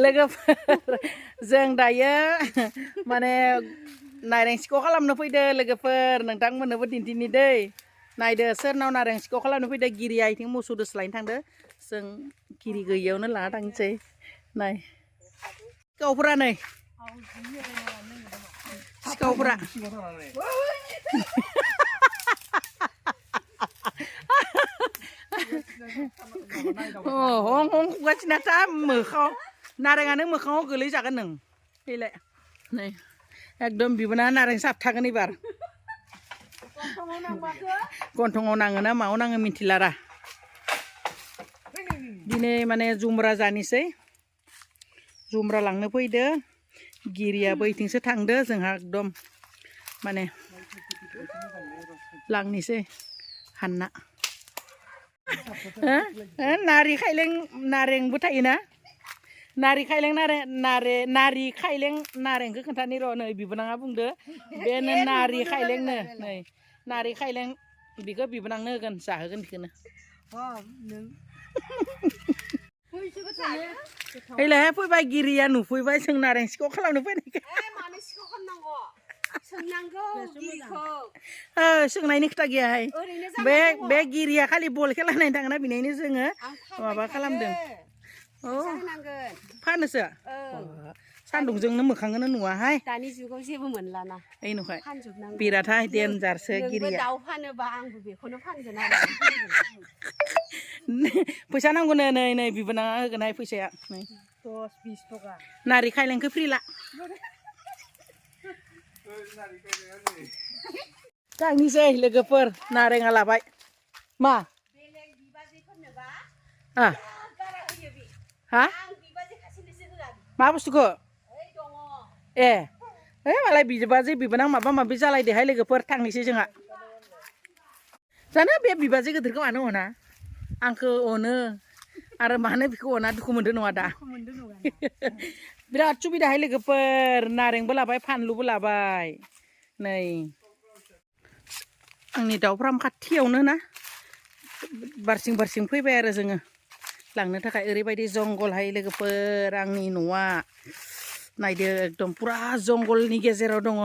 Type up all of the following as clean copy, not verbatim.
लोगोफोर जों दायो माने नारें सिख' खालामनो फैदो लोगोफोर नोंथांमोननोबो दिन्थिनि दै नायदो सोरनाव नारें सिख' खालामनो फैदो गिरिया इथिं मोसौदोसो लायनो थांदो जों गिरि गैयियावनो लाना थांसै नाय सिखावफोरा नै सिखावफोरा हं हं खुगासिनो था मोखाङाव नारेंआनो मोखाङाव गोलैजागोन नों फैलाय नै एकदम बिबोना नारें साबथागोन एबार गन्थङाव नाङो ना मायाव नाङो मिथिलारा दिनै माने जुमब्रा जानोसै जुमब्रा लांनो फैदो गिरियाबो इथिंसो थांदो जोंहा एकदम माने लांनोसै हानना नारि खाइलें नारेंबो थायोना नारि खाइलें नारि खाइलें नारेंखौ खोन्थानि र' नै बिबोनाङा बुंदो बेनो नारि खाइलेंनो नै नारि खाइलें बिखौ बिबोनांनो होगोन जाहोगोन बिखौनो फैलाय फैबाय गिरिया नुफैबाय जों नारें सिखाव खालामनो फैनायखौ सोंनायनि खोथा गैयाहाय बे गिरिया खालि बल खेला नायनो थाङोना बेनिखायनो जोङो माबा खालामदों फानोसो सान्दुंजोंनो मोखांखौनो नुवाहाय दानि जुगाव जेबो मोनलाना ओइ नुखाय बिरादहाय देनजारसो गिरिया दाउ फानोबा आंबो बेखौनो फानगोन आरो फैसा नांगौनो नै नै बिबोनाङा होगोनहाय फैसाया नै 10-20 थाखा नारि खाइलेंखौ फ्रि ला थांनोसै लोगोफोर नारेंआ लाबाय मा हा मा बुस्थुखौ ए मालाय बिबाजै बिबोनां माबा माबि जालायदोहाय लोगोफोर थांनोसै जोंहा जानो बे बिबाजै गिदिरखौ मानो अना आंखौ अनो आरो मानो बिखौ अना दुखु मोनदों नङा दा बिराद सुबिदाहाय लोगोफोर नारेंबो लाबाय फानलुबो लाबाय नै आंनि दाउ फार्म खाथियावनो ना बारसिं बारसिं फैबाय आरो जोङो लांनो थाखाय ओरैबायदि जंगलहाय लोगोफोर आंनि न'आ नायदो एकदम पुरा जंगलनि गेजेराव दङ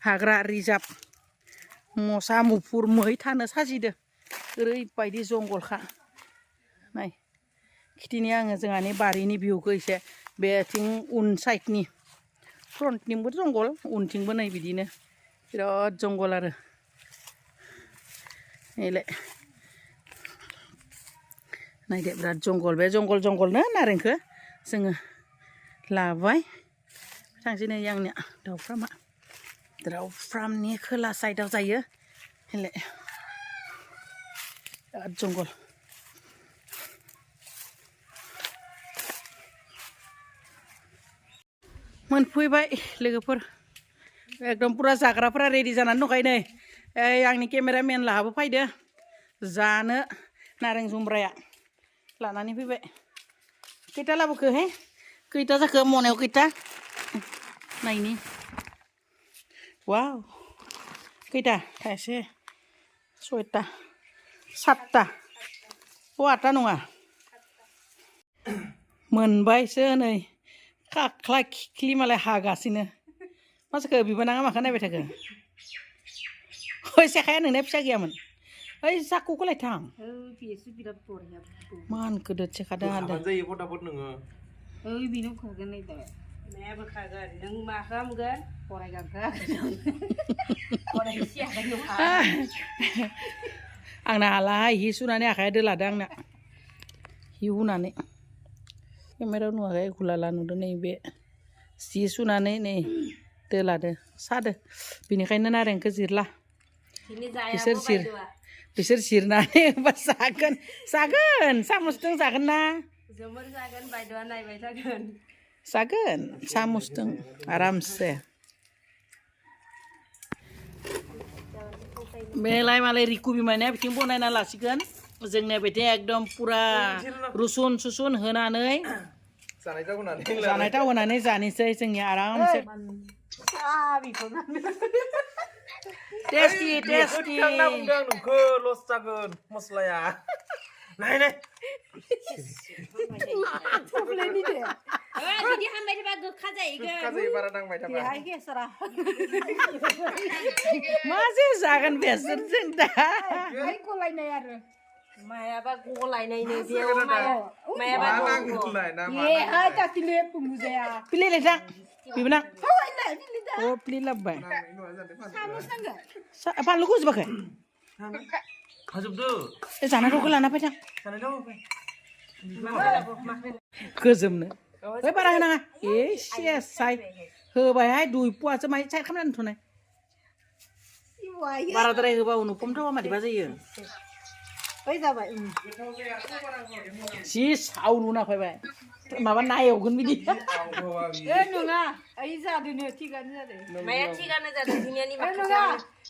हाग्रा रिजार्भ मोसा मुफुर मै थानो साजिदो ओरैबायदि जंगलखा नाय खिथिनि आङो जोंहानि बारिनि भिउखौ एसे बेथिं उन साइडनि फ्रन्टनिबो जंगल उनथिंबो नै बिदिनो बिराद जंगल आरो नैलाय नायदो बिराद जंगल बे जंगलनो नारेंखौ जोङो लाबाय थांसै नै आंनिया दाउ फार्मनि खोला साइडआव जायो नैलाय बिराद जंगल मोनफैबाय लोगोफोर एकदम पुरा जाग्राफोरा रेडि जानानै दंखायो नै आंनि केमेरामेन लाहाबो फैदो जानो नारें जुमब्राया लानानै फैबाय खैथा लाबोखोहाय खैथा जाखो मनायाव खैथा नायनि वाव खैथा थाइसे सयथा सातथा आठथा नङा मोनबायसो नै खाख्ला खिख्लि मालाय हागासिनो मा जाखो बिबोनाङा माखौ नायबाय थाखो सेखाया नोंनिया फिसा गैयामोन ओइ जाखौखौलाय थां मान गोदो सेखादो हादो आंना हालाहाय हि सुनानै आखाइया दोलादो आंना हि हुनानै केमेरायाव नुवाखै गुलाला नुदो नै बे जि सुनानै नै दोलादो सादो बेनिखायनो नारेंखौ जिरला बिसोर जिरनानै जागोन सामसजों जागोन ना जागोन सामसजों आरामसे बेलाय मालाय रिकु बिमानिया बिथिं बनायना लासिगोन जोंनिया बिथिं एकदम पुरा रुसुन सुसुन होनानै जानाय थाव होनानै जानोसै जोंनिया आरामसे टेस्टि टेस्टि नोंखौ लस जागोन मस्लाया नाय Kasih para nang baca apa? बेहाय गेसरा माजे जागोन बेसोर जों दा हाय गलायनाय आरो मायाबा गलायनायनो बेयाव मायाबा Mana gulai nama? ए हाय तातिले पुमुजाया pilih ledak bibna हायलाय बिलिदा oh pilih lebay Ini aja depan. सामस नांगो apa lu kus pakai Masuk tuh. sana ro kelana apa cang Sana dong. गोजोमनो ओइ बारा होनाङा एसे साइ होबायहाय दुइ पुवासो माइ साइड खालामनानै दोनथ'नाय इवाय बाराद्राय होबा अनुपमथ' मादिबा जायो बै जाबाय जि साव नुना फैबाय माबा नायवगोन बिदि ए नङा ओइ जादोनो थिगानो जादों माया थिगानो जादों दुनियानि ए नङा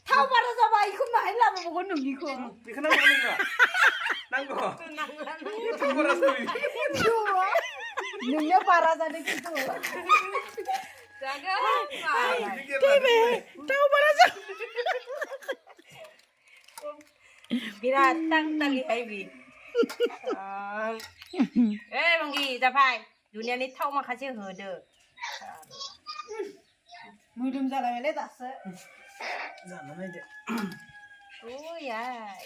थाव बारा जाबाय इखौ माहाय लाबोबावगोन नोंनिखौ Bikin apa enggak? Nanggo. Itu beras tuh. नोंनिया बारा जादों खिन्थु थैबाय थाव बारा जा बिराद तांतालिहाय बि मंगि जाबाय दुनियानि थाव माखासे होदो मोदोम जालायबायलै दासो Jangan aja. ओयाय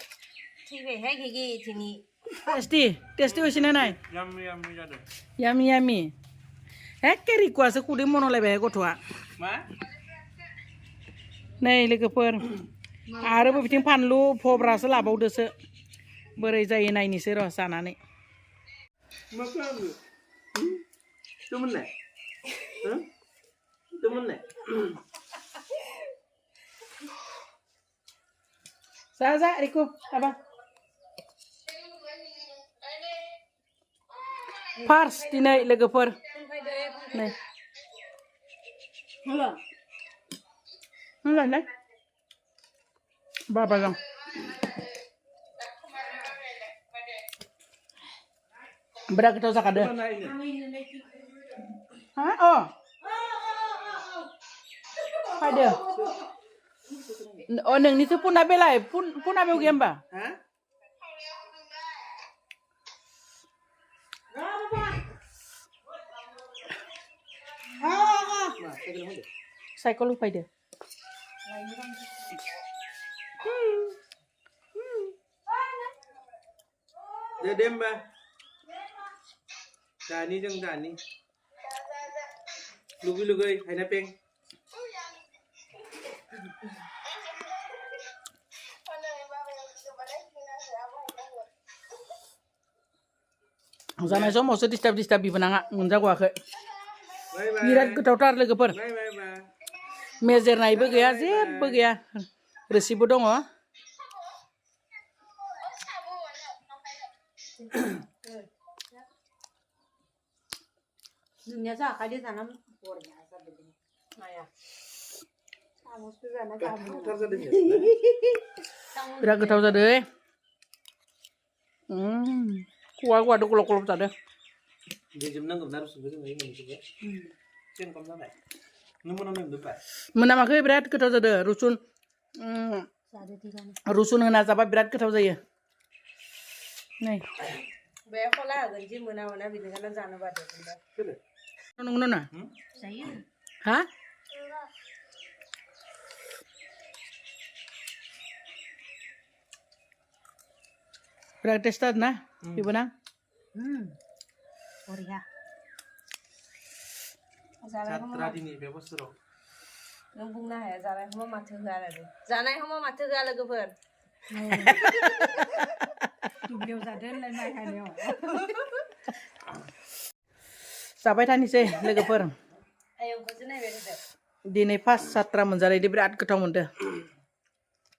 थैबायहाय गिगि दिनै टेस्टी হৈছিনে নাই Yummy jadi. यामि यामि एखे रिकुवासो खुदै मनलायबाय गथ'आ Ma? नै लोगोफोर आरोबो बिथिं फानलु फब्रासो लाबावदोसो बोरै जायो नायनोसै र' जानानै Makan lu. Temen nih? Hah? Temen nih? जा रिकु apa फार्स्ट दिनै लोगोफोर नै होनलाय बाबा जों बिराद गोथाव जाखादो Mana ini? हा अ फैदो अ नोंनिसो पुना बेलाय पुना बेव गैया होमबा Hah? साइकेल फैदो Dede mbak. Dani jeng Dani. Lugi, hai napeng. जानाय समावसो डिस्टार्ब बिबोनाङा मोनजागवाखै Bye bye. बिराद गोथावथार लोगोफोर Bye bye bye. मेजेरनायबो गैया जेबो गैया रोसिबो दङ नोंनिया जाखादो जाना बरिया जादों माया सामसबो जाना गाहाम Tar jadi ya. बिराद गोथाव जादों kuah ada kolok-kolok जादों Dia jam nang harus sebetulnya ini juga. Ceng kamu nang. Nemu depan. मोनामाखै बिराद गोथाव जादों रुसुन जादो थिगानो रुसुन होना जाबा बिराद गोथाव जायो नै बे खला होगोन जि मोना बिदिनो जानो बादो नंगौ ना जायो हा बिराद टेस्ट ना बिबोना बरिया Satra dini bebas terus. नों बुंनो हाया जानाय समाव माथो होआ आरो जानाय समाव माथो होआ लोगोफोर दुब्लियाव जादो होनलाय माइ हानायाव जाबाय थानोसै लोगोफोर आयंखौसो नायबाय थादो दिनै फार्स्ट सात्रा मोनजानायदो बिराद गोथाव मोनदो